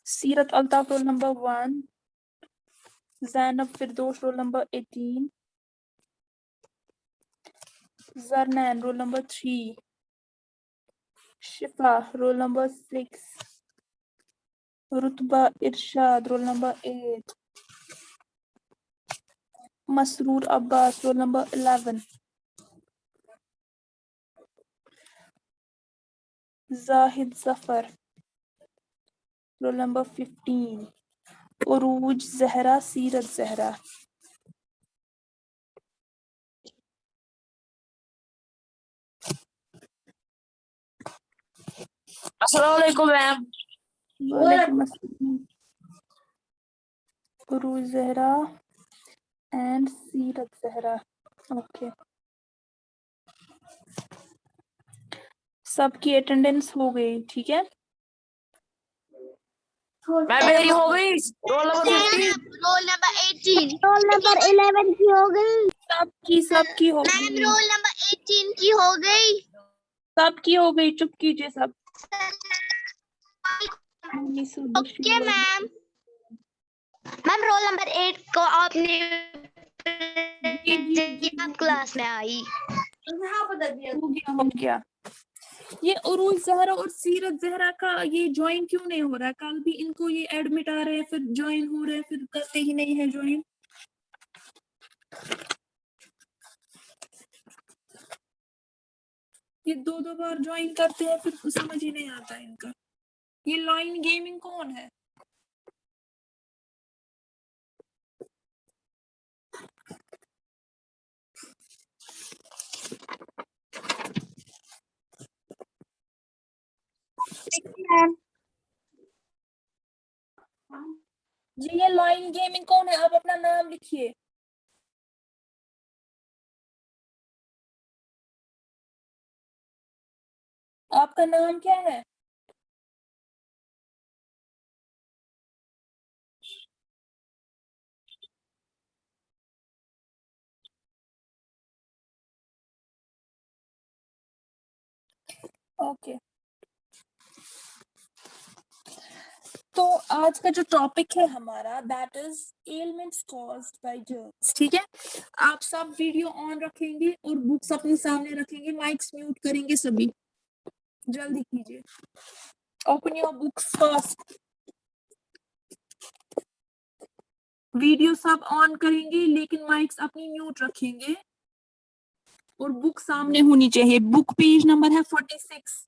सीरत Altaf roll number 1, Zainab Firdaus roll number 18, Zarnain roll number 3, Shifa roll number 6, Rutba Irshad roll number 8, Masroor Abbas roll number 11, Zahid Zafar roll number 15, Urooj Zahra सीरत जहरा। अस्सलाम वालेकुम ma'am. वालेकुम अस्सलाम। उरूज जहरा एंड सीरत जहरा। ओके, सबकी अटेंडेंस हो गई, ठीक है। मैम मेरी हो गई role number 15, role number 18, role number 11 की हो गई। सबकी हो मैम गई, रोल नंबर 18 की हो गई। सबकी हो गई, चुप कीजिए सब। Okay ma'am. Ma'am role number 8 को आपने क्लास में आई। हो गया। ये उरूज जहरा और सीरत जहरा का ये ज्वाइन क्यों नहीं हो रहा है? कल भी इनको ये एडमिट आ रहे हैं, फिर ज्वाइन हो रहे हैं, फिर करते ही नहीं है ज्वाइन। ये दो दो बार ज्वाइन करते हैं, फिर समझ ही नहीं आता है इनका। ये लाइन गेमिंग कौन है? जी ये लाइन गेमिंग कौन है? आप अपना नाम लिखिए। आपका नाम क्या है? ओके, तो आज का जो टॉपिक है हमारा that is elements caused by germs, ठीक है। आप सब वीडियो ऑन रखेंगे और बुक्स अपने सामने रखेंगे, माइक्स म्यूट करेंगे सभी। जल्दी कीजिए, open your books first. Video सब ऑन करेंगे लेकिन माइक्स अपनी म्यूट रखेंगे और बुक सामने होनी चाहिए। बुक पेज नंबर है 46।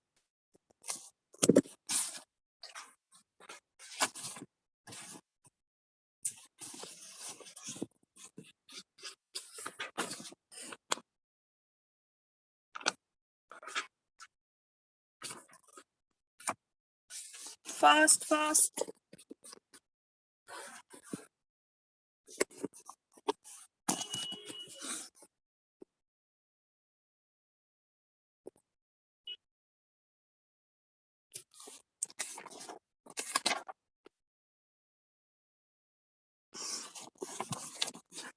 Fast fast.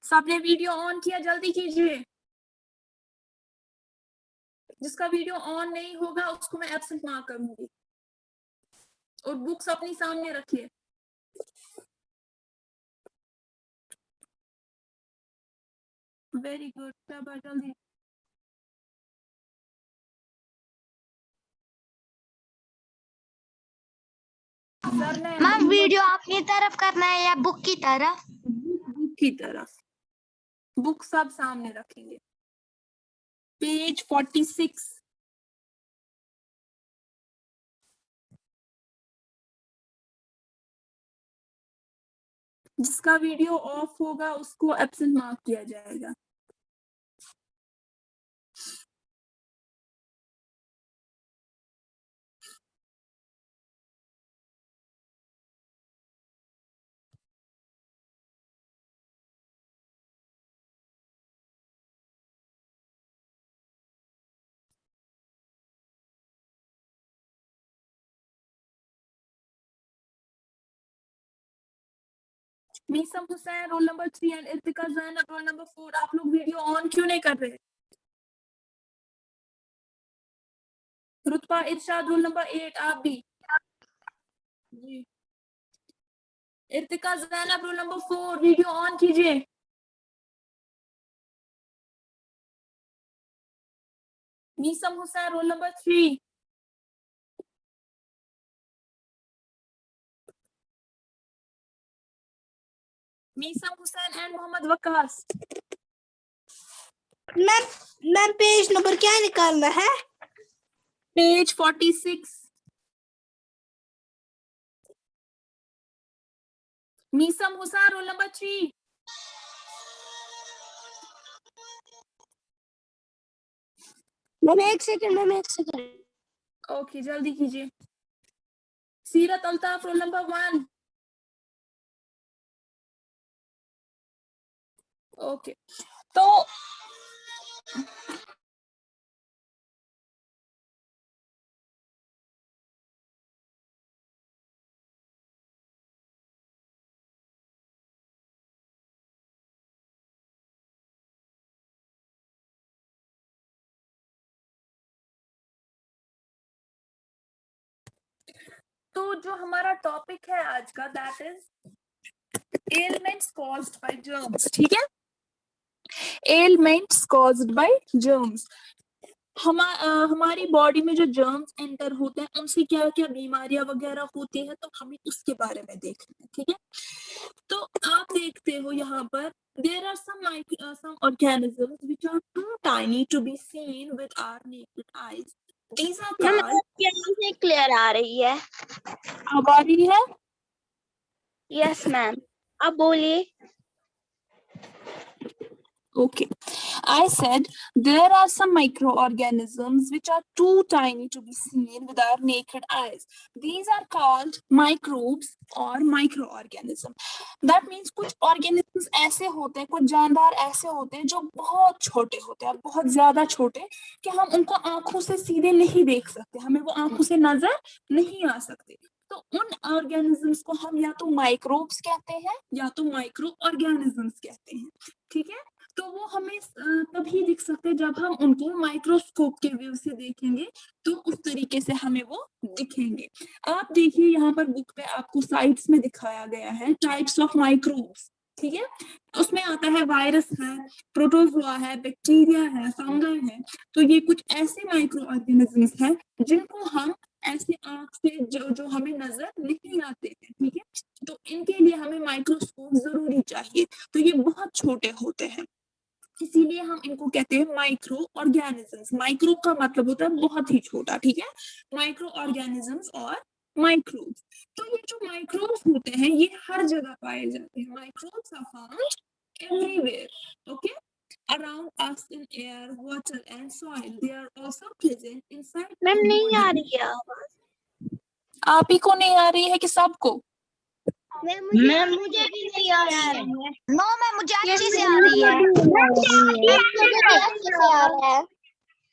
सबने वीडियो ऑन किया? जल्दी कीजिए। जिसका वीडियो ऑन नहीं होगा उसको मैं एब्सेंट मार्क करूंगी। और बुक्स अपनी सामने रखिए। वेरी गुड, शाबाश, जल्दी। मैम वीडियो अपनी तरफ करना है या बुक की तरफ? बुक की तरफ। बुक सब सामने रखेंगे। पेज 46। जिसका वीडियो ऑफ होगा उसको एब्सेंट मार्क किया जाएगा। Meesam Hussain roll number 3 and Irtiqa Zainab roll number 4। आप लोग वीडियो ऑन क्यों नहीं कर रहे? रुतबा इरशाद रोल नंबर 8, आप भी जी। Irtiqa Zainab roll number 4 video on कीजिए। Meesam Hussain roll number 3। Meesam Hussain and Mohammad Waqas. Ma'am page number क्या निकालना है? Page 46। Meesam Hussain roll number 3। Ma'am एक सेकंड। ओके जल्दी कीजिए। सीरत अल्ताफ रोल नंबर 1। ओके तो जो हमारा टॉपिक है आज का that is elements caused by germs. ठीक है, एलिमेंट्स कॉज्ड बाय जर्म्स। हमारी बॉडी में जो जर्म्स एंटर होते हैं उनसे क्या क्या बीमारियां वगैरह होती हैं, तो हमें उसके बारे में देखना है। ठीक है, तो आप देखते हो यहाँ पर there are some organisms which are too tiny to be seen with our naked eyes. These are called. यहाँ से क्लियर आ रही है। अब आ रही है? यस मैम, अब बोलिए। Okay. I said there are some microorganisms which are too tiny to be seen with our naked eyes. These are called microbes or microorganisms. That means कुछ organisms ऐसे होते हैं, कुछ जानदार ऐसे होते हैं जो बहुत छोटे होते हैं, बहुत ज्यादा छोटे कि हम उनको आंखों से सीधे नहीं देख सकते, हमें वो आंखों से नजर नहीं आ सकते। तो उन ऑर्गेनिजम्स को हम या तो माइक्रोब्स कहते हैं या तो माइक्रो ऑर्गेनिजम्स कहते हैं। ठीक है, तो वो हमें तभी दिख सकते हैं जब हम उनको माइक्रोस्कोप के व्यू से देखेंगे, तो उस तरीके से हमें वो दिखेंगे। आप देखिए यहाँ पर बुक पे आपको साइड्स में दिखाया गया है टाइप्स ऑफ माइक्रोब्स। ठीक है, उसमें आता है वायरस है, प्रोटोजोआ है, बैक्टीरिया है, फंगल है। तो ये कुछ ऐसे माइक्रो ऑर्गेनिजम्स हैं जिनको हम ऐसे आंख से जो हमें नजर नहीं आते हैं। ठीक है, तो इनके लिए हमें माइक्रोस्कोप जरूरी चाहिए। तो ये बहुत छोटे होते हैं, इसीलिए हम इनको कहते हैं माइक्रो ऑर्गेनिजम्स। माइक्रो का मतलब होता है बहुत ही छोटा। ठीक है, माइक्रो ऑर्गेनिजम्स और माइक्रोब्स। तो ये जो माइक्रोब्स होते हैं ये हर जगह पाए जाते हैं। Microbes are found everywhere, okay, around us in air, water and soil. They are also present inside ma'am our नहीं आ body. रही है आवाज। आप ही को नहीं आ रही है कि सबको? मैम मुझे भी नहीं आ रही है। नो मैम मुझे अच्छी से आ रही है।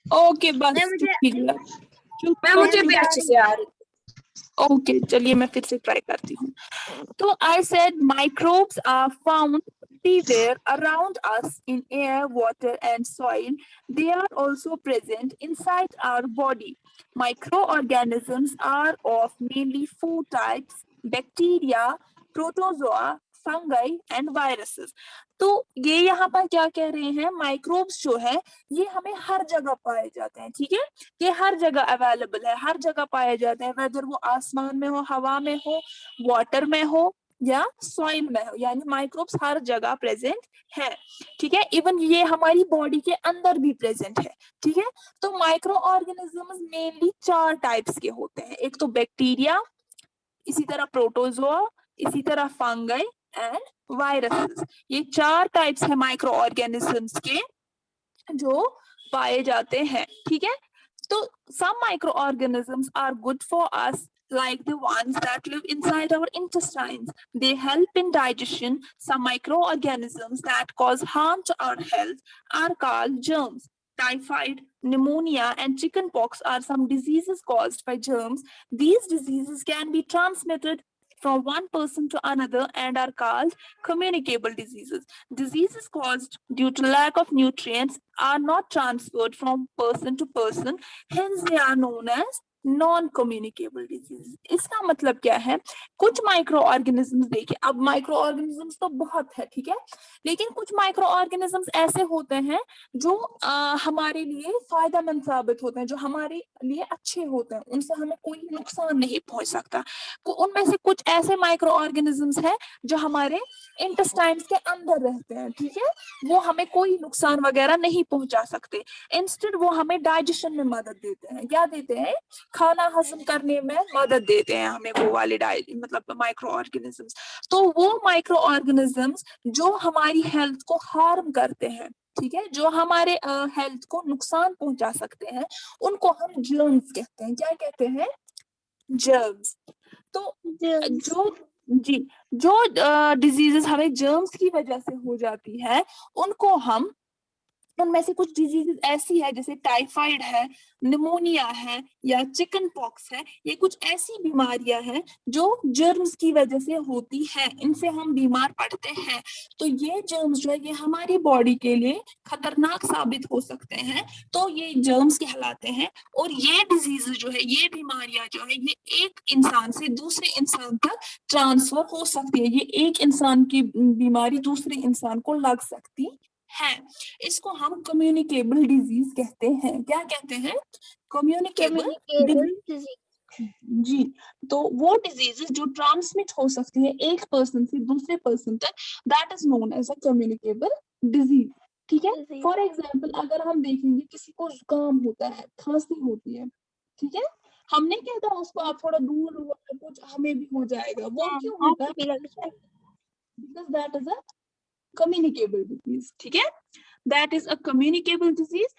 ओके बस ठीक है, मैम मुझे भी अच्छे से आ रही। ओके चलिए मैं फिर से ट्राई करती हूँ। तो I said microbes are found everywhere around us in air, water and soil. They are also present inside our body. Microorganisms are of mainly four types: bacteria, protozoa, fungi and viruses. तो ये यहाँ पर क्या कह रहे हैं, microbes जो है ये हमें हर जगह पाए जाते हैं। ठीक है, ये हर जगह अवेलेबल है, हर जगह पाए जाते हैं, वेदर वो आसमान में हो, हवा में हो, वाटर में हो या सॉइल में हो, यानी माइक्रोब्स हर जगह प्रेजेंट है। ठीक है, इवन ये हमारी बॉडी के अंदर भी प्रेजेंट है। ठीक है, तो माइक्रो ऑर्गेनिजम्स मेनली 4 टाइप्स के होते हैं। एक तो बैक्टीरिया, इसी तरह प्रोटोजोआ, इसी तरह फंगाई एंड वायरसेस। ये 4 टाइप्स है माइक्रो ऑर्गेनिजम्स के जो पाए जाते हैं। ठीक है, तो some microorganisms are good for us, like the ones that live inside our intestines. They help in digestion. Some microorganisms that cause harm to our health are called germs. Typhoid, pneumonia, and chickenpox are some diseases caused by germs. These diseases can be transmitted from one person to another and are called communicable diseases. Diseases caused due to lack of nutrients are not transferred from person to person, hence they are known as non communicable disease. इसका मतलब क्या है, कुछ micro organisms, देखिए अब micro organisms तो बहुत है, ठीक है, लेकिन कुछ माइक्रो ऑर्गेनिजम्स ऐसे होते हैं जो हमारे लिए फायदेमंद साबित होते हैं, जो हमारे लिए अच्छे होते हैं, उनसे हमें कोई नुकसान नहीं पहुंच सकता। उनमें से कुछ ऐसे माइक्रो ऑर्गेनिजम्स हैं जो हमारे इंटेस्टाइन्स के अंदर रहते हैं, ठीक है, वो हमें कोई नुकसान वगैरह नहीं पहुंचा सकते। इंस्टेड वो हमें डाइजेशन में मदद देते हैं। क्या देते हैं? खाना हजम करने में मदद देते हैं हमें, वो वाले मतलब माइक्रो ऑर्गेनिजम्स। तो वो माइक्रो ऑर्गेनिजम्स जो हमारी हेल्थ को हार्म करते हैं, ठीक है, जो हमारे हेल्थ को नुकसान पहुंचा सकते हैं, उनको हम जर्म्स कहते हैं। क्या कहते हैं? जर्म्स। तो जो जी, जो डिजीजेस हमें जर्म्स की वजह से हो जाती है, उनको हम, उनमें से कुछ डिजीजेस ऐसी है जैसे टाइफाइड है, निमोनिया है, या चिकन पॉक्स है, ये कुछ ऐसी बीमारियां हैं जो जर्म्स की वजह से होती है, इनसे हम बीमार पड़ते हैं। तो ये जर्म्स जो है ये हमारी बॉडी के लिए खतरनाक साबित हो सकते हैं, तो ये जर्म्स कहलाते हैं। और ये डिजीज जो है, ये बीमारियां जो है, ये एक इंसान से दूसरे इंसान तक ट्रांसफर हो सकती है। ये एक इंसान की बीमारी दूसरे इंसान को लग सकती है। इसको हम कम्युनिकेबल डिजीज कहते हैं। क्या कहते हैं? Communicable disease. जी, तो वो डिजीजेस जो ट्रांसमिट हो सकती है एक पर्सन से दूसरे पर्सन तक, that is known as a communicable disease, ठीक है। फॉर एग्जाम्पल अगर हम देखेंगे किसी को जुकाम होता है, खांसी होती है, ठीक है, हमने कहता है उसको आप थोड़ा दूर रहो, कुछ हमें भी हो जाएगा, वो क्यों होता है? Because that is a communicable disease, ठीक है, that is a communicable disease.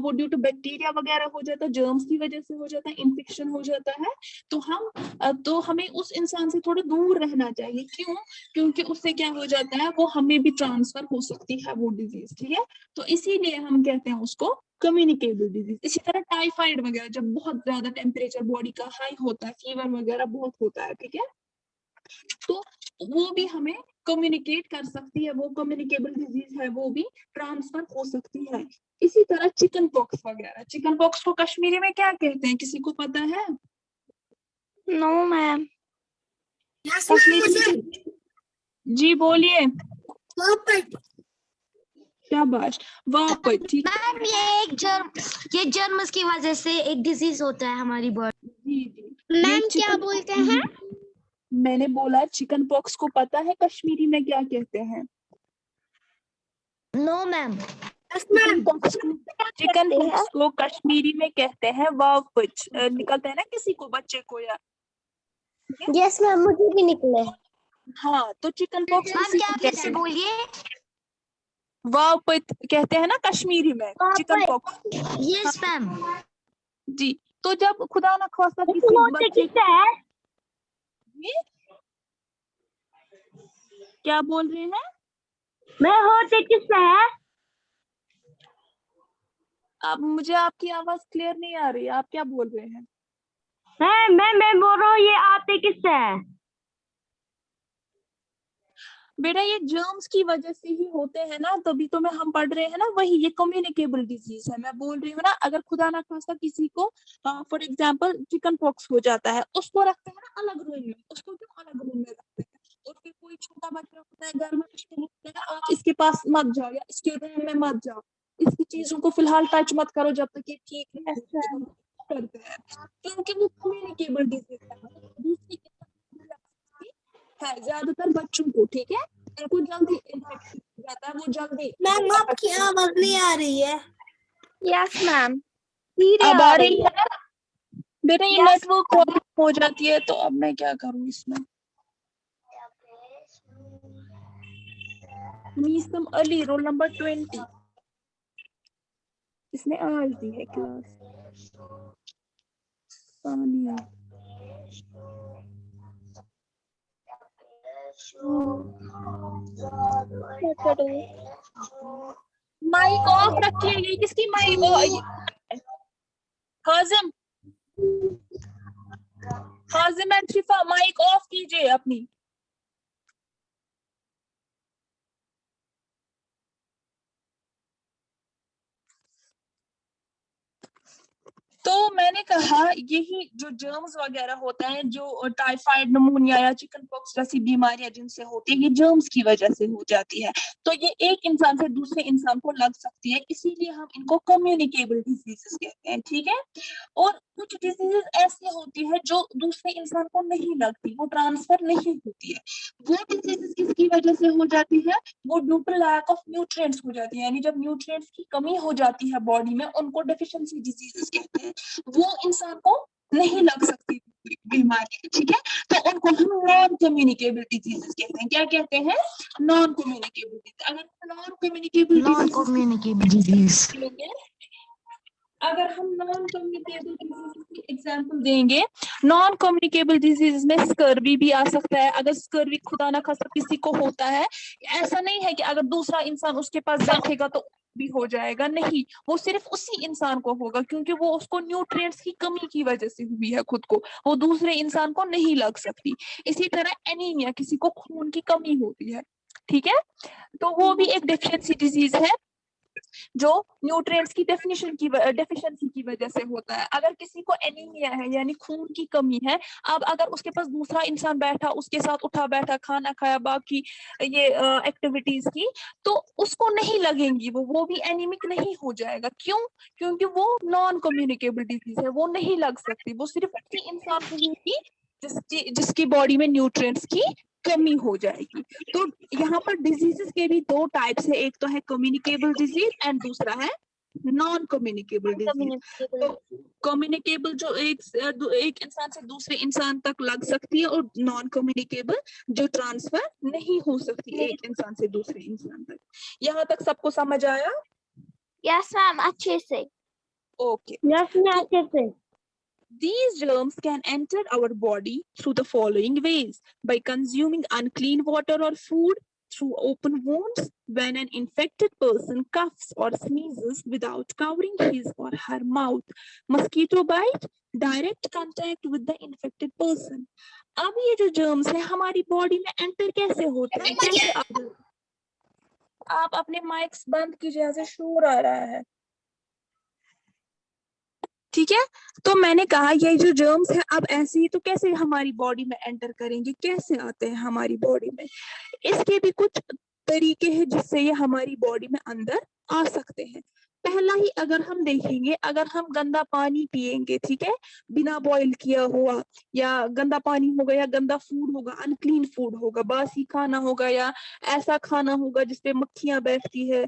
वो ड्यू टू बैक्टीरिया वगैरह हो जाता है, जर्म्स की वजह से हो जाता है, इन्फेक्शन हो जाता है। तो हमें उस इंसान से थोड़ा दूर रहना चाहिए। क्यों? क्योंकि उससे क्या हो जाता है, वो हमें भी ट्रांसफर हो सकती है वो डिजीज, ठीक है, तो इसीलिए हम कहते हैं उसको कम्युनिकेबल डिजीज। इसी तरह टाइफाइड वगैरह, जब बहुत ज्यादा टेम्परेचर बॉडी का हाई होता है, फीवर वगैरह बहुत होता है, ठीक है, तो वो भी हमें कम्युनिकेट कर सकती है, वो कम्युनिकेबल डिजीज है, वो भी ट्रांसफर हो सकती है। इसी तरह चिकन पॉक्स वगैरह, चिकन पॉक्स को कश्मीरी में क्या कहते हैं, किसी को पता है? No ma'am. जी बोलिए। शाबाश, वापस, ठीक है। मैम ये जर्म्स की वजह से एक डिजीज होता है हमारी बॉडी। जी जी, मैम क्या बोलते हैं? मैंने बोला चिकन पॉक्स को पता है कश्मीरी में क्या कहते हैं? No ma'am. चिकन पॉक्स को कश्मीरी में कहते हैं वावपच। निकलता है ना किसी को, बच्चे को, या यस मैम, मुझे भी निकले। हाँ, तो चिकन पॉक्स मैम किसी क्या को फिर कहते से हैं बोलिए? वावपच कहते हैं ना कश्मीरी में चिकन पॉक्स। Yes ma'am. जी, तो जब खुदा ना खास्ता किसी बच्चे जी, क्या बोल रहे हैं? मैं होते किससे है? अब मुझे आपकी आवाज क्लियर नहीं आ रही है, आप क्या बोल रहे हैं? मैं बोल रहा हूँ ये आते किससे है? बेटा ये जर्म्स की वजह से ही होते हैं ना, तभी तो मैं हम पढ़ रहे हैं ना, वही ये कम्युनिकेबल डिजीज है। मैं बोल रही हूँ ना, अगर खुदा ना खास्ता किसी को फॉर एग्जांपल चिकन पॉक्स हो जाता है, उसको रखते हैं ना अलग रूम में। उसको क्यों अलग रूम में रखते हैं? और फिर कोई छोटा बच्चा होता है घर में, उसको बोलते हैं आप इसके पास मत जाओ, या इसके रूम में मत जाओ, इसकी चीजों को फिलहाल टच मत करो जब तक ये ठीक नहीं होती। करते हैं क्योंकि वो कम्युनिकेबल डिजीज है, दूसरी है, ज्यादातर बच्चों को, ठीक है, उनको जल्दी इन्फेक्शन हो जाता है, वो जल्दी। मैम आपकी आवाज नहीं आ रही है। Yes ma'am. अब आ रही है? बेटा ये Yes. नेटवर्क प्रॉब्लम हो जाती है, तो अब मैं क्या करूं इसमें? Meesam Ali, roll number 20। इसने आज दी है क्लास। सानिया। माइक ऑफ रखिए, ये किसकी mic? हाजिम, हाजिम and Shifa, mic off कीजिए अपनी। तो मैंने कहा यही जो जर्म्स वगैरह होते हैं, जो टाइफाइड, निमोनिया या चिकन पॉक्स जैसी बीमारियां जिनसे होती है, ये जर्म्स की वजह से हो जाती है। तो ये एक इंसान से दूसरे इंसान को लग सकती है, इसीलिए हम इनको कम्युनिकेबल डिजीजेस कहते हैं, ठीक है। और कुछ डिजीजेस ऐसी होती है जो दूसरे इंसान को नहीं लगती, वो ट्रांसफर नहीं होती है। वो डिजीजेस किसकी वजह से हो जाती है? वो due to lack of nutrients हो जाती है, यानी जब न्यूट्रिएंट्स की कमी हो जाती है बॉडी में, उनको डेफिशिएंसी डिजीजेस कहते हैं। वो इंसान को नहीं लग सकती बीमारी, ठीक है। तो उनको हम नॉन कम्युनिकेबल डिजीजेस कहते हैं। क्या कहते हैं? Non communicable disease. अगर नॉन कम्युनिकेबल डिजीज, अगर हम नॉन कम्युनिकेबल डिजीज की एग्जांपल देंगे, नॉन कम्युनिकेबल डिजीज में स्कर्वी भी आ सकता है। अगर स्कर्वी खुदा ना खास्ता किसी को होता है, ऐसा नहीं है कि अगर दूसरा इंसान उसके पास बैठेगा तो भी हो जाएगा, नहीं, वो सिर्फ उसी इंसान को होगा, क्योंकि वो उसको न्यूट्रिएंट्स की कमी की वजह से हुई है खुद को, वो दूसरे इंसान को नहीं लग सकती। इसी तरह एनीमिया, किसी को खून की कमी होती है, ठीक है, तो वो भी एक डेफिशिएंसी डिजीज है जो न्यूट्रिएंट्स की डेफिशिएंसी की वजह से होता है। अगर किसी को एनीमिया है यानी खून की कमी है, अब अगर उसके पास दूसरा इंसान बैठा, उसके साथ उठा बैठा, खाना खाया, बाकी ये एक्टिविटीज की, तो उसको नहीं लगेंगी, वो भी एनीमिक नहीं हो जाएगा। क्यों? क्योंकि वो नॉन कम्युनिकेबल डिजीज है, वो नहीं लग सकती, वो सिर्फ उसी इंसान को होगी जिसकी बॉडी में न्यूट्रिएंट्स की कमी हो जाएगी। तो यहाँ पर डिजीजेस के भी दो टाइप्स है, एक तो है कम्युनिकेबल डिजीज एंड दूसरा है नॉन कम्युनिकेबल डिजीज। तो कम्युनिकेबल जो एक इंसान से दूसरे इंसान तक लग सकती है, और नॉन कम्युनिकेबल जो ट्रांसफर नहीं हो सकती एक इंसान से दूसरे इंसान तक। यहाँ तक सबको समझ आया? यस मैम, अच्छे से। ओके, यस मैम, अच्छे से। These germs can enter our body through the following ways: by consuming unclean water or food, through open wounds, when an infected person coughs or sneezes without covering his or her mouth, mosquito bite, direct contact with the infected person. अब ये जो germs है हमारी body में enter कैसे होते हैं, कैसे आप अपने माइक्स बंद कीजिए, यहाँ से शोर आ रहा है, ठीक है। तो मैंने कहा ये जो जर्म्स है अब ऐसे ही तो कैसे हमारी बॉडी में एंटर करेंगे, कैसे आते हैं हमारी बॉडी में? इसके भी कुछ तरीके हैं जिससे ये हमारी बॉडी में अंदर आ सकते हैं। पहला ही अगर हम देखेंगे, अगर हम गंदा पानी पिएंगे, ठीक है, बिना बॉईल किया हुआ, या गंदा पानी होगा, या गंदा फूड होगा, अनक्लीन फूड होगा, बासी खाना होगा, या ऐसा खाना होगा जिसपे मक्खियां बैठती है,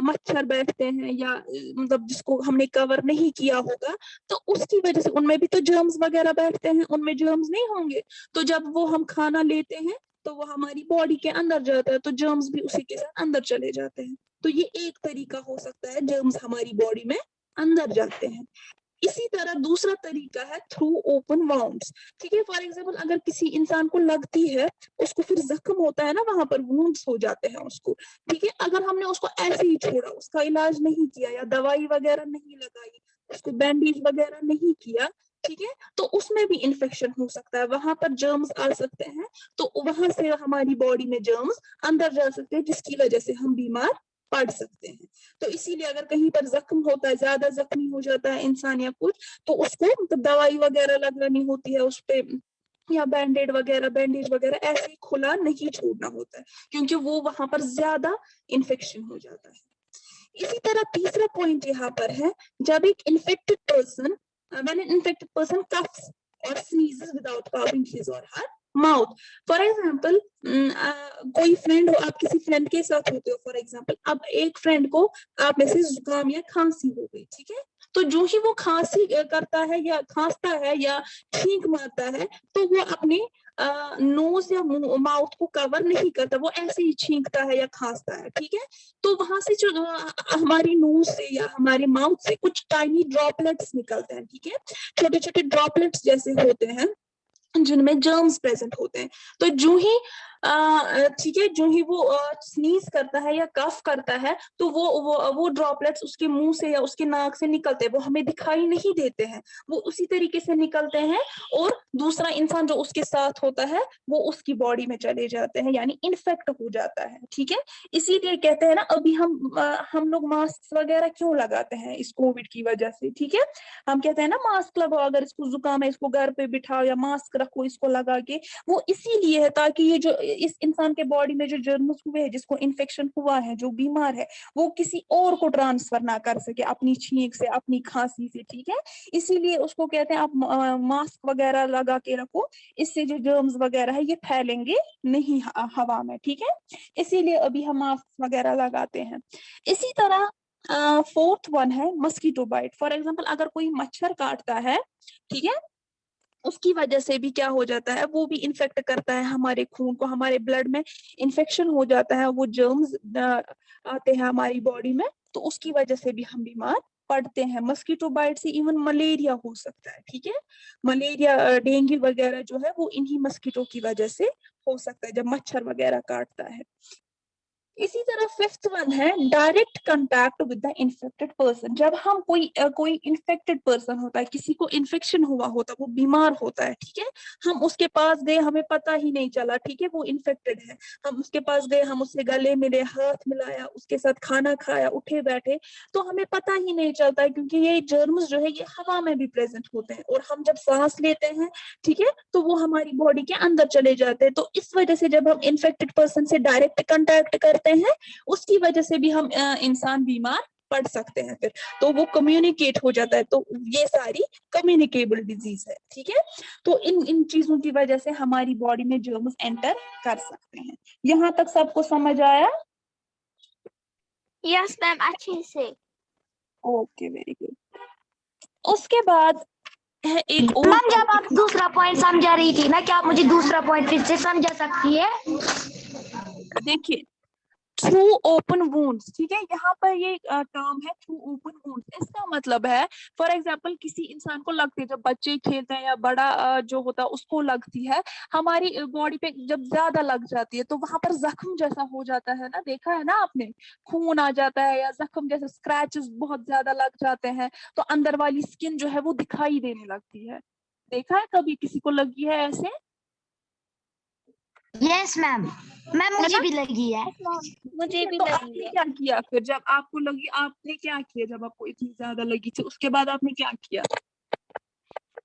मच्छर बैठते हैं, या मतलब जिसको हमने कवर नहीं किया होगा, तो उसकी वजह से उनमें भी तो जर्म्स वगैरह बैठते हैं, उनमें जर्म्स नहीं होंगे, तो जब वो हम खाना लेते हैं तो वो हमारी बॉडी के अंदर जाता है, तो जर्म्स भी उसी के साथ अंदर चले जाते हैं। तो ये एक तरीका हो सकता है, जर्म्स हमारी बॉडी में अंदर जाते हैं। इसी तरह दूसरा तरीका है थ्रू ओपन वाउंड्स, ठीक है। फॉर एग्जांपल अगर किसी इंसान को लगती है, उसको फिर जख्म होता है ना, वहां पर वुंड्स हो जाते हैं उसको, ठीक है, अगर हमने उसको ऐसे ही छोड़ा, उसका इलाज नहीं किया, या दवाई वगैरह नहीं लगाई, उसको बैंडेज वगैरह नहीं किया, ठीक है, तो उसमें भी इन्फेक्शन हो सकता है, वहां पर जर्म्स आ सकते हैं, तो वहां से हमारी बॉडी में जर्म्स अंदर जा सकते हैं, जिसकी वजह से हम बीमार पड़ सकते हैं। तो इसीलिए अगर कहीं पर जख्म होता है, ज्यादा जख्मी हो जाता है इंसान या कुछ, तो उसको मतलब दवाई वगैरह लगानी होती है उस पे, या बैंडेज वगैरह ऐसे ही खुला नहीं छोड़ना होता है, क्योंकि वो वहां पर ज्यादा इन्फेक्शन हो जाता है। इसी तरह तीसरा पॉइंट यहाँ पर है, जब एक infected person when an infected person coughs or sneezes without covering his or her mouth. For example, कोई फ्रेंड हो, आप किसी फ्रेंड के साथ होते हो, फॉर एग्जाम्पल अब एक फ्रेंड को आप में से जुकाम या खांसी हो गई, ठीक है, तो जो ही वो खांसी करता है या खांसता है या छींक मारता है, तो वो अपने नोज या माउथ को कवर नहीं करता, वो ऐसे ही छींकता है या खांसता है, ठीक है, तो वहां से जो हमारी नोज से या हमारे माउथ से कुछ टाइनी ड्रॉपलेट्स निकलते हैं, ठीक है, छोटे छोटे ड्रॉपलेट्स जैसे होते हैं जिनमें जर्म्स प्रेजेंट होते हैं। तो जो ही ठीक है, जो ही वो स्नीज करता है या कफ करता है तो वो ड्रॉपलेट्स उसके मुंह से या उसके नाक से निकलते हैं, वो हमें दिखाई नहीं देते हैं, वो उसी तरीके से निकलते हैं और दूसरा इंसान जो उसके साथ होता है वो उसकी बॉडी में चले जाते हैं, यानी इन्फेक्ट हो जाता है। ठीक है, इसीलिए कहते हैं ना, अभी हम लोग मास्क वगैरह क्यों लगाते हैं इस कोविड की वजह से। ठीक है, हम कहते हैं ना मास्क लगाओ, अगर इसको जुकाम है इसको घर पे बिठाओ या मास्क रखो इसको लगा के, वो इसीलिए है ताकि ये जो इस इंसान के बॉडी में जो जर्म्स हुए हैं, जिसको इन्फेक्शन हुआ है, जो बीमार है, वो किसी और को ट्रांसफर ना कर सके अपनी छींक से, अपनी खांसी से। ठीक है, इसीलिए उसको कहते हैं आप मास्क वगैरह लगा के रखो, इससे जो जर्म्स वगैरह है ये फैलेंगे नहीं हवा में। ठीक है, इसीलिए अभी हम मास्क वगैरह लगाते हैं। इसी तरह फोर्थ वन है मस्कीटो बाइट। फॉर एग्जाम्पल अगर कोई मच्छर काटता है, ठीक है, उसकी वजह से भी क्या हो जाता है, वो भी इन्फेक्ट करता है हमारे खून को, हमारे ब्लड में इन्फेक्शन हो जाता है, वो जर्म्स आते हैं हमारी बॉडी में, तो उसकी वजह से भी हम बीमार पड़ते हैं। मस्कीटो बाइट से इवन मलेरिया हो सकता है। ठीक है, मलेरिया डेंगू वगैरह जो है वो इन्हीं मस्कीटो की वजह से हो सकता है, जब मच्छर वगैरह काटता है। इसी तरह फिफ्थ वन है direct contact with the infected person. जब हम कोई इन्फेक्टेड पर्सन होता है, किसी को इन्फेक्शन हुआ होता है, वो बीमार होता है, ठीक है, हम उसके पास गए, हमें पता ही नहीं चला, ठीक है, वो इन्फेक्टेड है, हम उसके पास गए, हम उससे गले मिले, हाथ मिलाया, उसके साथ खाना खाया, उठे बैठे, तो हमें पता ही नहीं चलता है, क्योंकि ये जर्म्स जो है ये हवा में भी प्रेजेंट होते हैं, और हम जब सांस लेते हैं, ठीक है, तो वो हमारी बॉडी के अंदर चले जाते हैं। तो इस वजह से जब हम इन्फेक्टेड पर्सन से डायरेक्ट कंटैक्ट करते हैं, उसकी वजह से भी हम इंसान बीमार पड़ सकते हैं फिर, तो वो कम्युनिकेट हो जाता है, तो ये सारी कम्युनिकेबल डिजीज है। ठीक है, तो इन चीजों की वजह से हमारी बॉडी में जर्म्स एंटर कर सकते हैं। यहाँ तक सबको समझ आया? यस मैम, अच्छे से। Okay, very good. उसके बाद है एक और मैम जब आप दूसरा पॉइंट समझा रही थी ना, क्या आप मुझे दूसरा पॉइंट फिर से समझा सकती है? देखिए, थ्रू ओपन वुंड्स। ठीक है, यहाँ पर ये टर्म है थ्रू ओपन वुंड्स। इसका मतलब है फॉर एग्जांपल किसी इंसान को लगती है, जब बच्चे खेलते हैं या बड़ा जो होता है उसको लगती है, हमारी बॉडी पे जब ज्यादा लग जाती है तो वहां पर जख्म जैसा हो जाता है ना, देखा है ना आपने, खून आ जाता है या जख्म जैसे स्क्रैचेस बहुत ज्यादा लग जाते हैं, तो अंदर वाली स्किन जो है वो दिखाई देने लगती है। देखा है कभी किसी को लगी है ऐसे? यस मैम, मैम है मुझे ना? भी लगी है। मुझे भी तो लगी आपने है। क्या किया फिर जब आपको लगी? आपने क्या किया जब आपको इतनी ज्यादा लगी थी? उसके बाद आपने क्या किया?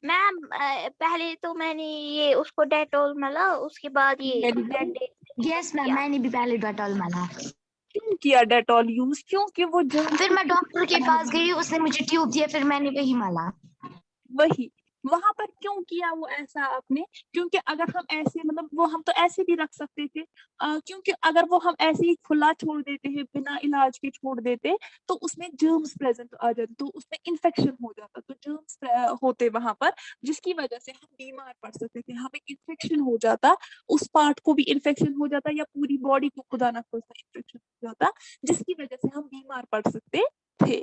मैम पहले तो मैंने ये उसको डेटॉल मला, उसके बाद ये यस मैम, मैंने भी पहले डेटॉल माला। क्यों किया डेटॉल यूज? क्योंकि वो जर्म फिर मैं डॉक्टर के पास गई, उसने मुझे ट्यूब दिया, फिर मैंने वही माला। वही वहां पर क्यों किया वो ऐसा आपने? क्योंकि अगर हम ऐसे, मतलब वो हम तो ऐसे भी रख सकते थे, क्योंकि अगर वो हम ऐसे ही खुला छोड़ देते हैं, बिना इलाज के छोड़ देते, तो उसमें जर्म्स प्रेजेंट आ जाते, तो उसमें इन्फेक्शन हो जाता, तो जर्म्स होते वहां पर, जिसकी वजह से हम बीमार पड़ सकते थे, हमें इन्फेक्शन हो जाता, उस पार्ट को भी इन्फेक्शन हो जाता या पूरी बॉडी को खुदा ना खास्ता इन्फेक्शन हो जाता, जिसकी वजह से हम बीमार पड़ सकते थे।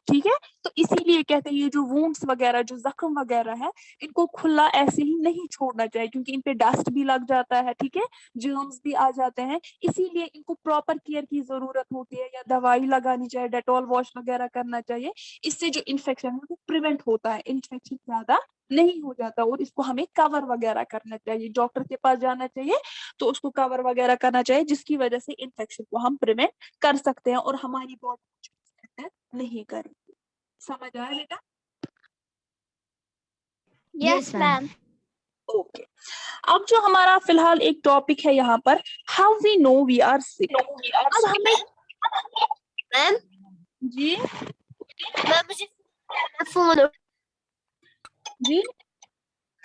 ठीक है, तो इसीलिए कहते हैं ये जो वुंड्स वगैरह, जो जख्म वगैरह है, इनको खुला ऐसे ही नहीं छोड़ना चाहिए, क्योंकि इन पे डस्ट भी लग जाता है, ठीक है, जर्म्स भी आ जाते हैं, इसीलिए इनको प्रॉपर केयर की जरूरत होती है, या दवाई लगानी चाहिए, डेटॉल वॉश वगैरह करना चाहिए, इससे जो इन्फेक्शन है वो प्रिवेंट होता है, इन्फेक्शन ज्यादा नहीं हो जाता, और इसको हमें कवर वगैरह करना चाहिए, डॉक्टर के पास जाना चाहिए, तो उसको कवर वगैरह करना चाहिए, जिसकी वजह से इन्फेक्शन को हम प्रिवेंट कर सकते हैं और हमारी बॉडी नहीं करेंगे। समझ आया बेटा? Yes ma'am. ओके, अब जो हमारा फिलहाल एक टॉपिक है यहाँ पर, how we know we are sick. अब हमें मैम जी मुझे फोन, जी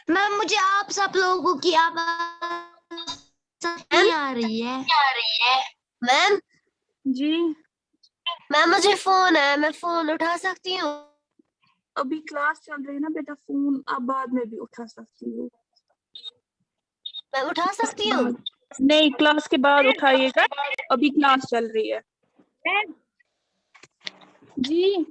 मैम मुझे आप सब लोगों की आवाज नहीं आ रही है। मैम जी मैम मुझे फोन है, मैं फोन उठा सकती हूँ? अभी क्लास चल रही है ना बेटा, फोन आप बाद में भी उठा सकती हो। मैं उठा सकती हूँ? नहीं, क्लास के बाद उठाइएगा, अभी क्लास चल रही है। जी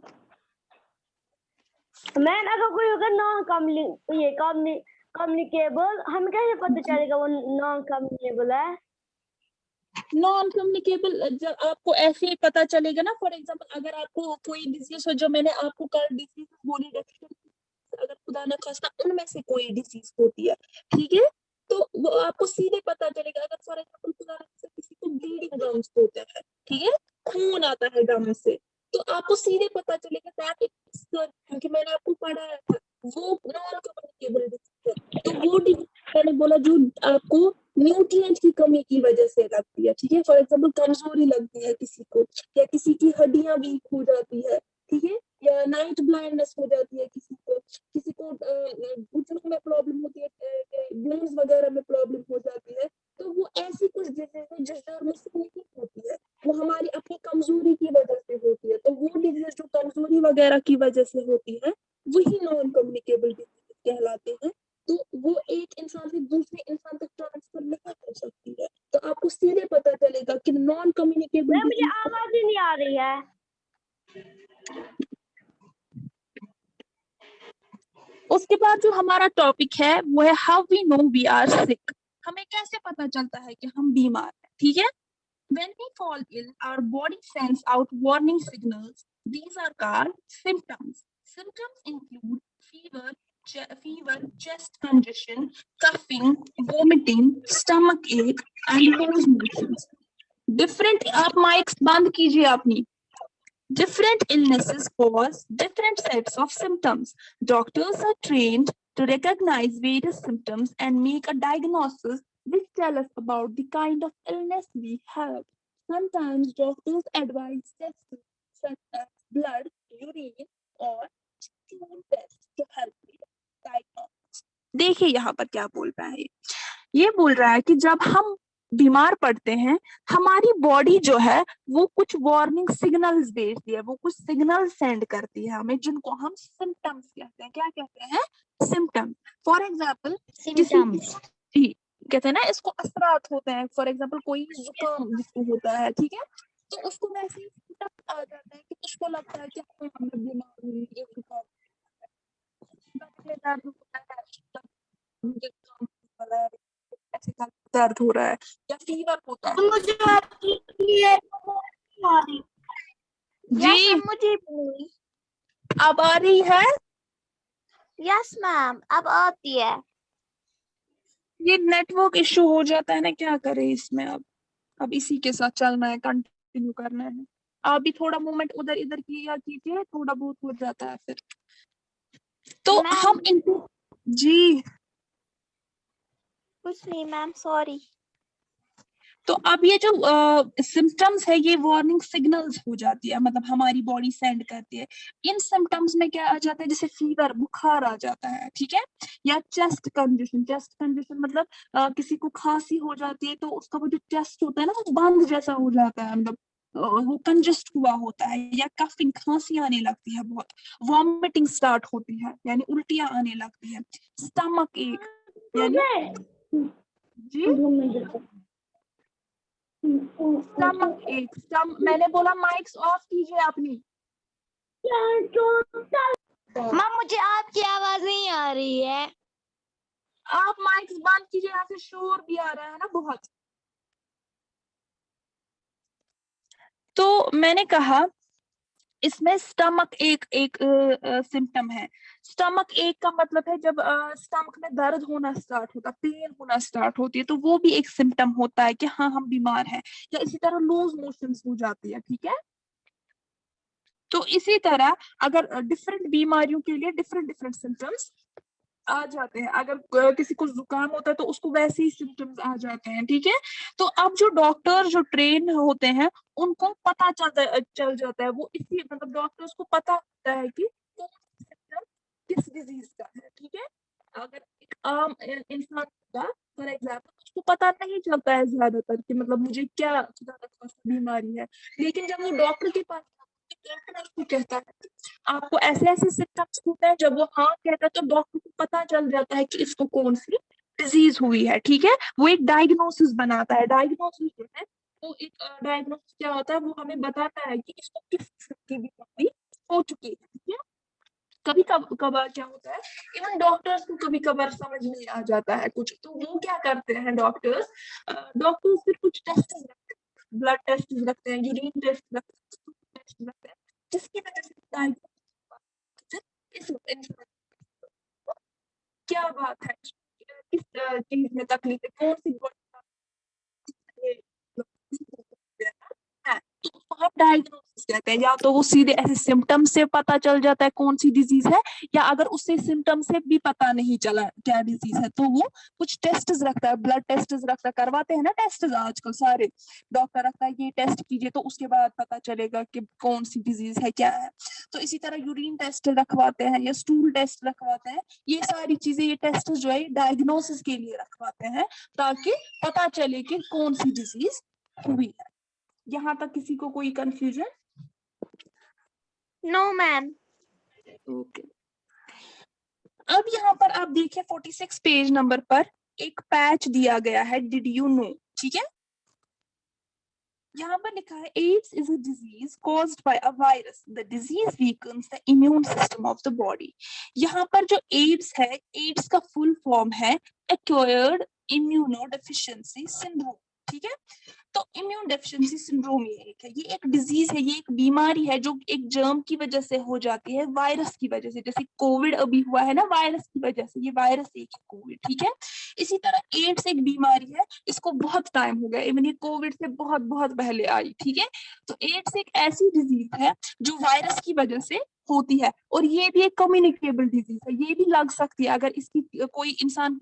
मैम अगर कोई अगर ना काम ये काम नहीं कम्युनिकेबल, हमें कैसे पता चलेगा वो नॉन कम्युनिकेबल है? नॉन कम्युनिकेबल जब आपको ऐसे ही पता चलेगा ना, फॉर एग्जांपल अगर आपको कोई डिजीज हो, जो मैंने आपको कल डिजीज बोली रखी, अगर खुदा न खास्ता उनमें से कोई डिजीज होती है, ठीक है, तो वो आपको सीधे पता चलेगा। अगर फॉर एग्जांपल खुदा न खास्ता किसी को ब्लीडिंग गम्स होते हैं, ठीक है, खून आता है गम से, तो आपको सीधे पता चलेगा दैट इट्स, क्योंकि मैंने आपको पढ़ाया था वो नॉन कम्युनिकेबल डिजीज है। तो वो डिजीज मैंने बोला जो आपको न्यूट्रिएंट की कमी की वजह से लगती है, ठीक है, फॉर एग्जांपल कमजोरी लगती है किसी को, या किसी की हड्डियां वीक हो जाती है, ठीक है, या नाइट ब्लाइंडनेस हो जाती है किसी को घुटनों में प्रॉब्लम होती है, बोन्स वगैरह में प्रॉब्लम हो जाती है, तो वो ऐसी कुछ डिजीज है जिस जर्म से नहीं होती है, वो हमारी अपनी कमजोरी की वजह से होती है। तो वो डिजीज जो कमजोरी वगैरह की वजह से होती है वही नॉन कम्युनिकेबल डिजीज कहलाते हैं। तो वो एक इंसान से दूसरे इंसान तक ट्रांसफर नहीं हो सकती है। तो आपको सीधे पता चलेगा कि नॉन कम्युनिकेबल मुझे आवाज ही नहीं आ रही है। उसके बाद जो हमारा टॉपिक है वो है how we know we are sick. हमें कैसे पता चलता है कि हम बीमार हैं, ठीक है। When we fall ill, our body sends out warning signals. These are called symptoms. Symptoms include fever, chest congestion, coughing, vomiting, stomach ache, and loose motions. Different, आप माइक्स बंद कीजिए अपनी। Different illnesses cause different sets of symptoms. Doctors are trained to recognize various symptoms and make a diagnosis which tell us about the kind of illness we have. Sometimes doctors advise tests such as blood, urine, or stool tests to help diagnose. देखिए यहाँ पर क्या बोल रहा है, ये बोल रहा है कि जब हम बीमार पड़ते हैं हमारी बॉडी जो है वो कुछ वार्निंग सिग्नल्स भेजती है, वो कुछ सिग्नल सेंड करती है हमें, जिनको हम सिम्टम्स कहते हैं। क्या कहते हैं? सिम्टम्स। फॉर एग्जाम्पल सिम्टम्स कहते हैं ना, इसको असरात होते हैं। फॉर एग्जाम्पल कोई जुकाम जिसको होता है, ठीक है, तो उसको वैसे ही symptoms आ जाता है कि उसको लगता है कि हाँ मैं बीमार हूँ, मुझे जुकाम में दर्द होता है, मुझे जुकाम वाला है, ऐसे का दर्द हो रहा है, या फीवर होता है। मुझे आपकी क्लियर नहीं आ रही। यस जी मैम, मुझे भी। अब आ रही है। यस मैम, अब आती है। ये नेटवर्क इशू हो जाता है ना, क्या करें इसमें। अब इसी के साथ चलना है, कंटिन्यू करना है। आप भी थोड़ा मूवमेंट उधर इधर किया कीजिए, थोड़ा बहुत हो जाता है फिर। तो मैम हम इनको जी, कुछ नहीं मैम, सॉरी। तो अब ये जो सिम्टम्स है ये वार्निंग सिग्नल्स हो जाती है, मतलब हमारी बॉडी सेंड करती है। इन सिम्टम्स में क्या आ जाता है, जैसे फीवर, बुखार आ जाता है, ठीक है, या चेस्ट कंजेशन मतलब किसी को खांसी हो जाती है तो उसका वो जो चेस्ट होता है ना वो बंद जैसा हो जाता है, मतलब वो कंजेस्ट हुआ होता है, या कफिंग, खांसी आने लगती है बहुत, वॉमिटिंग स्टार्ट होती है यानी उल्टियां आने लगती है, स्टमक एक यानी जी स्टमक एक मैंने बोला माइक्स ऑफ कीजिए अपनी। माँ मुझे आपकी आवाज नहीं आ रही है। आप माइक्स बंद कीजिए, यहाँ से शोर भी आ रहा है ना बहुत। तो मैंने कहा इसमें स्टमक एक एक सिम्टम है। स्टमक एक का मतलब है जब स्टमक में दर्द होना स्टार्ट होता, पेन होना स्टार्ट होती है, तो वो भी एक सिम्टम होता है कि हाँ हम बीमार हैं। या इसी तरह लूज मोशंस हो जाती है, ठीक है। तो इसी तरह अगर डिफरेंट बीमारियों के लिए डिफरेंट डिफरेंट सिम्टम्स आ जाते हैं। अगर किसी को जुकाम होता है तो उसको वैसे ही सिम्टम्स आ जाते हैं, ठीक है। तो अब जो डॉक्टर जो ट्रेन होते हैं उनको पता चल जाता है, वो इसी मतलब डॉक्टर्स को पता होता है कि कौन सा सिम्टम किस डिजीज का है, ठीक है। अगर एक आम इंसान का फॉर एग्जाम्पल उसको पता नहीं चलता है ज्यादातर कि मतलब मुझे क्या बीमारी है, लेकिन जब वो डॉक्टर के पास डॉक्टर उसको कहता है आपको ऐसे ऐसे सिम्टम्स होते हैं, जब वो हाँ कहता है तो डॉक्टर को पता चल जाता है कि इसको कौन सी डिजीज हुई है, ठीक है। वो एक डायग्नोसिस बनाता है। डायग्नोसिस जो है वो एक डायग्नोसिस क्या होता है, वो हमें बताता है कि इसको किस किस्म की बीमारी हो चुकी है, ठीक है। कभी कभार क्या होता है, इवन डॉक्टर्स को कभी कभार समझ नहीं आ जाता है कुछ, तो वो क्या करते हैं डॉक्टर्स, फिर कुछ टेस्ट रखते हैं, ब्लड टेस्ट रखते हैं, यूरिन टेस्ट रखते हैं, जिसकी वजह से इस क्या बात है, किस चीज में तकलीफ है, कौन सी है, तो उसको हम डायग्नोसिस कहते हैं। या तो वो सीधे ऐसे सिम्टम से पता चल जाता है कौन सी डिजीज है, या अगर उससे सिम्टम से भी पता नहीं चला क्या डिजीज है तो वो कुछ टेस्ट रखता है, ब्लड टेस्ट रखता है, करवाते हैं ना टेस्ट आजकल सारे, डॉक्टर रखता है ये टेस्ट कीजिए तो उसके बाद पता चलेगा कि कौन सी डिजीज है क्या है। तो इसी तरह यूरिन टेस्ट रखवाते हैं या स्टूल टेस्ट रखवाते हैं, ये सारी चीजें, ये टेस्ट जो है डायग्नोसिस के लिए रखवाते हैं ताकि पता चले कि कौन सी डिजीज हुई है। यहाँ तक किसी को कोई कंफ्यूजन? No ma'am. ओके, अब यहाँ पर आप देखिए 46 पेज नंबर पर एक पैच दिया गया है, डिड यू नो, ठीक है। यहाँ पर लिखा है AIDS is a disease caused by a virus, the disease weakens the immune system of the body. यहाँ पर जो एड्स है, एड्स का फुल फॉर्म है एक्वायर्ड इम्यूनोडेफिशिएंसी सिंड्रोम, ठीक है। तो इम्यून डेफिशिएंसी सिंड्रोम ये एक डिजीज है, ये एक बीमारी है जो एक जर्म की वजह से हो जाती है, वायरस की वजह से, जैसे कोविड अभी हुआ है ना वायरस की वजह से, ये वायरस एक है कोविड, ठीक है। इसी तरह एड्स एक बीमारी है, इसको बहुत टाइम हो गया, इवन ये कोविड से बहुत बहुत पहले आई, ठीक है। तो एड्स एक ऐसी डिजीज है जो वायरस की वजह से होती है, और ये भी एक कम्युनिकेबल डिजीज है, ये भी लग सकती है अगर इसकी कोई इंसान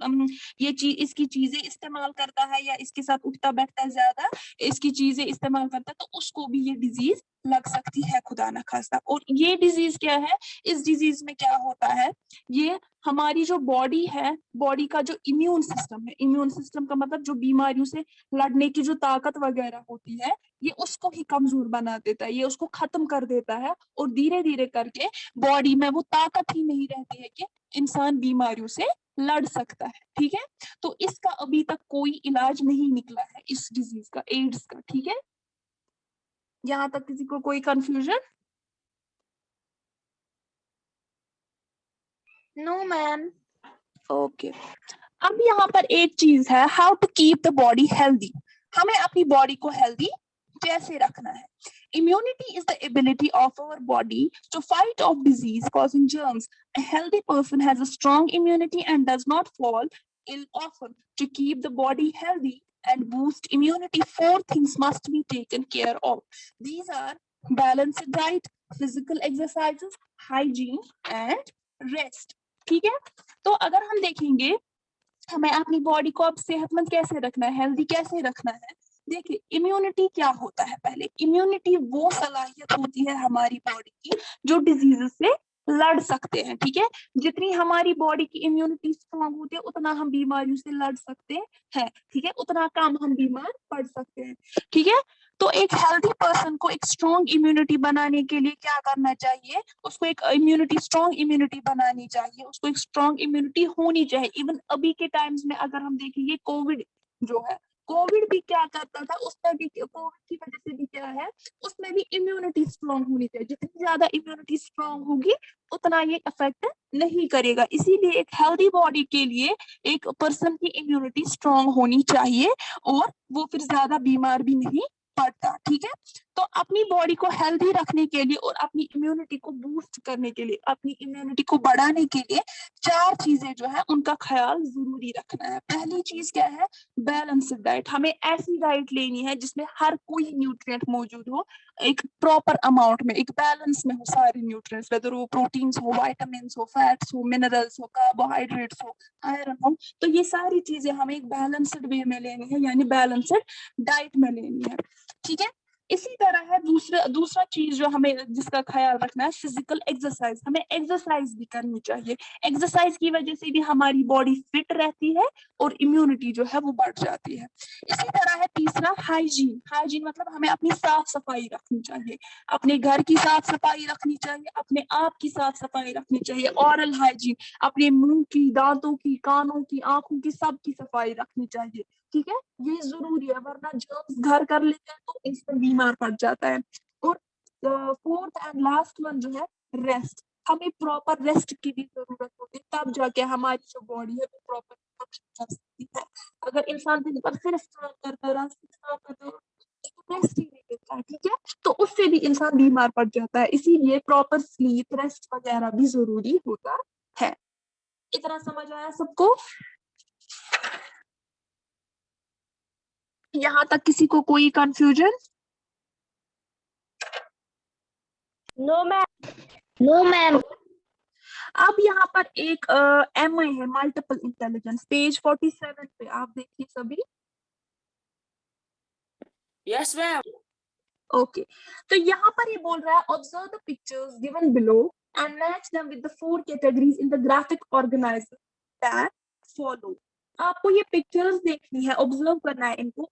ये चीज, इसकी चीजें इस्तेमाल करता है या इसके साथ उठता बैठता है ज्यादा, इसकी चीजें इस्तेमाल करता है, तो उसको भी ये डिजीज लग सकती है, खुदा ना खास्ता। और ये डिजीज क्या है, इस डिजीज में क्या होता है, ये हमारी जो बॉडी है, बॉडी का जो इम्यून सिस्टम है, इम्यून सिस्टम का मतलब जो बीमारियों से लड़ने की जो ताकत वगैरह होती है, ये उसको ही कमजोर बना देता है, ये उसको खत्म कर देता है, और धीरे धीरे करके बॉडी में वो ताकत ही नहीं रहती है कि इंसान बीमारियों से लड़ सकता है, ठीक है। तो इसका अभी तक कोई इलाज नहीं निकला है इस डिजीज का, एड्स का, ठीक है। यहाँ तक किसी को कोई कंफ्यूजन? No ma'am. ओके, अब यहाँ पर एक चीज है, how to keep the body healthy, हमें अपनी बॉडी को हेल्दी कैसे रखना है। Immunity is the ability of our body to fight off disease causing germs. A healthy person has a strong immunity and does not fall ill often. To keep the body healthy and boost immunity, 4 things must be taken care of. These are balanced diet, physical exercises, hygiene and rest. ठीक है, तो अगर हम देखेंगे हमें अपनी body को अब सेहतमंद कैसे रखना है, हेल्दी कैसे रखना है। देखिए इम्यूनिटी क्या होता है, पहले इम्यूनिटी वो सलाहियत होती है हमारी बॉडी की जो डिजीज से लड़ सकते हैं, ठीक है। जितनी हमारी बॉडी की इम्यूनिटी स्ट्रांग होती है उतना हम बीमारियों से लड़ सकते हैं, ठीक है, उतना कम हम बीमार पड़ सकते हैं, ठीक है। तो एक हेल्दी पर्सन को एक स्ट्रॉन्ग इम्यूनिटी बनाने के लिए क्या करना चाहिए, उसको एक इम्यूनिटी, स्ट्रॉन्ग इम्यूनिटी बनानी चाहिए, उसको एक स्ट्रॉन्ग इम्यूनिटी होनी चाहिए। इवन अभी के टाइम्स में अगर हम देखेंगे कोविड जो है, कोविड भी क्या करता था, उसमें भी कोविड की वजह से भी क्या है, उसमें भी इम्यूनिटी स्ट्रॉन्ग होनी चाहिए, जितनी ज्यादा इम्यूनिटी स्ट्रॉन्ग होगी उतना ये इफेक्ट नहीं करेगा। इसीलिए एक हेल्दी बॉडी के लिए एक पर्सन की इम्यूनिटी स्ट्रॉन्ग होनी चाहिए और वो फिर ज्यादा बीमार भी नहीं पड़ता, ठीक है। तो अपनी बॉडी को हेल्दी रखने के लिए और अपनी इम्यूनिटी को बूस्ट करने के लिए, अपनी इम्यूनिटी को बढ़ाने के लिए 4 चीजें जो है उनका ख्याल जरूरी रखना है। पहली चीज क्या है, बैलेंस्ड डाइट। हमें ऐसी डाइट लेनी है जिसमें हर कोई न्यूट्रिएंट मौजूद हो, एक प्रॉपर अमाउंट में, एक बैलेंस में हो सारे न्यूट्रिएंट्स, वेदर वो प्रोटीन्स हो, विटामिन्स हो, फैट्स हो, मिनरल्स हो, कार्बोहाइड्रेट्स हो, आयरन हो। तो ये सारी चीजें हमें एक बैलेंस्ड वे में लेनी है, यानी बैलेंस्ड डाइट में लेनी है, ठीक है। इसी तरह है दूसरा चीज जो हमें जिसका ख्याल रखना है, फिजिकल एक्सरसाइज। हमें एक्सरसाइज भी करनी चाहिए, एक्सरसाइज की वजह से भी हमारी बॉडी फिट रहती है और इम्यूनिटी जो है वो बढ़ जाती है। इसी तरह है तीसरा हाइजीन। हाइजीन मतलब हमें अपनी साफ सफाई रखनी चाहिए, अपने घर की साफ सफाई रखनी चाहिए, अपने आप की साफ सफाई रखनी चाहिए, ऑरल हाइजीन, अपने मुंह की, दांतों की, कानों की, आंखों की, सब की सफाई रखनी चाहिए, ठीक है। ये जरूरी है, वरना जर्म्स घर कर लेते हैं तो इंसान बीमार पड़ जाता है। और 4th एंड लास्ट वन जो है रेस्ट। हमें प्रॉपर रेस्ट की भी जरूरत होती है, तब जाके हमारी जो बॉडी है वो प्रॉपर फंक्शन कर सकती है। अगर इंसान दिन भर सिर्फ काम करता रहा तो रेस्ट ही नहीं लेता है, ठीक है, तो उससे भी इंसान बीमार पड़ जाता है। इसीलिए प्रॉपर स्लीप, रेस्ट वगैरह भी जरूरी होता है। इतना समझ आया सबको? यहाँ तक किसी को कोई confusion? No ma'am, no ma'am. अब यहाँ पर एक MI है, मल्टीपल इंटेलिजेंस, पेज 47 पे आप देखिए सभी। Yes ma'am. ओके, तो यहाँ पर ये बोल रहा है observe the pictures given below and match them with the 4 categories in the graphic organiser that follow. आपको ये पिक्चर्स देखनी है, ऑब्जर्व करना है, इनको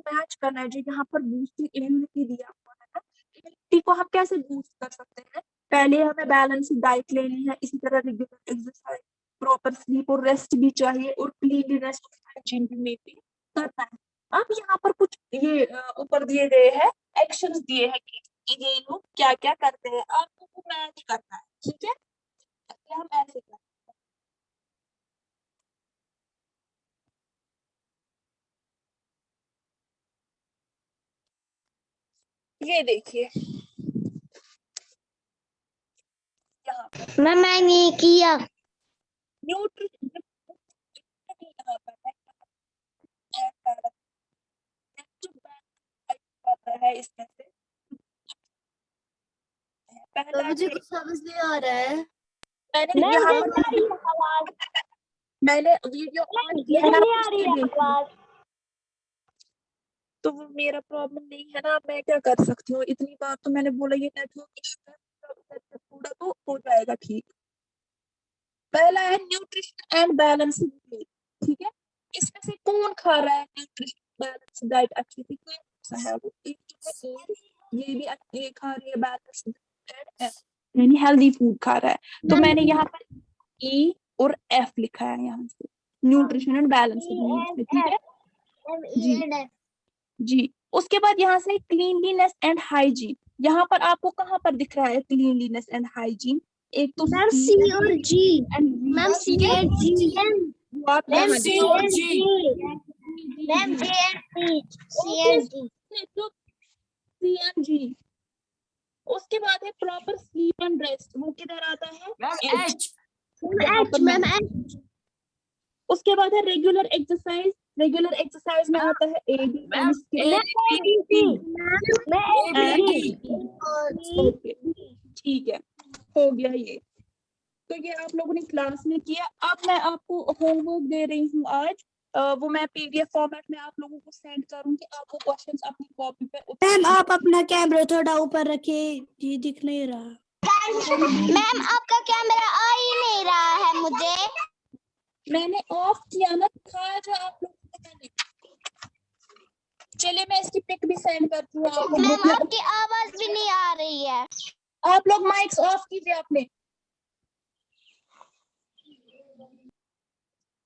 मैच करना है जो यहाँ पर बूस्टिंग इम्यूनिटी दिया हुआ है ना। इम्यूनिटी को हम कैसे बूस्ट कर सकते हैं? पहले हमें बैलेंस डाइट लेनी है, इसी तरह रेगुलर एक्सरसाइज, प्रॉपर स्लीप और रेस्ट भी चाहिए, और क्लीनलीनेस और हाइजीन भी मेंटेन करना है। अब यहाँ पर कुछ ये ऊपर दिए गए हैं, एक्शंस दिए हैं कि ये लोग क्या क्या करते हैं, आपको वो मैच करना है, ठीक है? हम ऐसे करते हैं। ये देखिए यहाँ पर मैम मैंने किया। न्यूट्रिशन यहाँ पर है इसमें से पहला मुझे कुछ समझ नहीं आ रहा है। मैंने यहाँ पर मैंने वीडियो ऑन किया है, आप उसमें देखिए। तो वो मेरा प्रॉब्लम नहीं है ना, मैं क्या कर सकती हूँ? इतनी बार तो मैंने बोला ये नेटवर्क पूरा तो हो जाएगा ठीक। पहला है न्यूट्रिशन एंड बैलेंस डाइट, ठीक है? इसमें से कौन खा रहा है न्यूट्रिशन बैलेंस डाइट अच्छे से? कौन सा है वो? एक तो है ये भी ये खा रही है बैलेंस डाइट, यानी हेल्दी फूड खा रहा है। तो मैंने यहाँ पर E और F लिखा है यहाँ से, न्यूट्रिशन एंड बैलेंस डाइट, ठीक है जी जी। उसके बाद यहाँ से क्लीनलीनेस एंड हाइजीन, यहाँ पर आपको कहाँ पर दिख रहा है क्लीनलीनेस एंड हाइजीन? एक तो मैम C और G, ma'am C and G, ma'am C and G, ma'am J and C and G। उसके बाद है प्रॉपर स्लीप एंड रेस्ट, वो किधर आता है? Ma'am H. Ma'am H। उसके बाद है रेगुलर एक्सरसाइज, रेगुलर एक्सरसाइज में आता है AD, मैम ओके ठीक है, हो गया ये। तो ये आप लोगों ने क्लास में किया। अब मैं आपको होमवर्क दे रही हूँ आज, वो मैं PDF फॉर्मेट में आप लोगों को सेंड करूंगी, आप वो क्वेश्चंस अपनी कॉपी पे। मैम आप अपना कैमरा थोड़ा ऊपर रखिए, ये दिख नहीं रहा। मैम आपका कैमरा आ ही नहीं रहा है मुझे। मैंने ऑफ किया ना, दिखाया जो आप लोगों को मैंने। चलिए मैं इसकी पिक भी सेंड करती हूँ आप मैम लोग। आपकी आवाज भी नहीं आ रही है। आप लोग माइक्स ऑफ कीजिए अपने।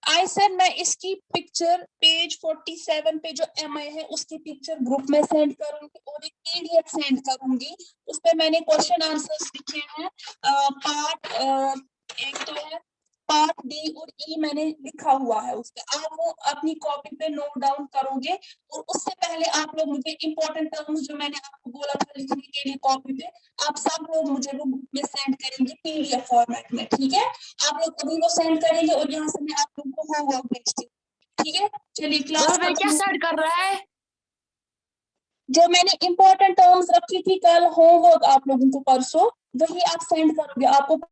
आई सर मैं इसकी पिक्चर पेज 47 पे जो MI है उसकी पिक्चर ग्रुप में सेंड करूंगी और एक PDF सेंड करूंगी। उस पे मैंने क्वेश्चन आंसर्स लिखे हैं, पार्ट एक तो है पार्ट D और E मैंने लिखा हुआ है उसपे, आप वो अपनी कॉपी पे नोट डाउन करोगे। और उससे पहले आप लोग मुझे इंपॉर्टेंट टर्म्स जो मैंने आपको बोला था लिखने के लिए कॉपी पे, आप सब लोग मुझे वो ग्रुप में सेंड करेंगे PDF फॉर्मेट में, ठीक है? आप लोग अभी वो सेंड करेंगे और यहाँ से मैं आप लोगों को होमवर्क भेजती हूँ, ठीक है? चलिए क्लास क्या सेंड कर रहा है? जो मैंने इंपॉर्टेंट टर्म्स रखी थी कल होमवर्क आप लोगों को परसों, वही आप सेंड करोगे। आपको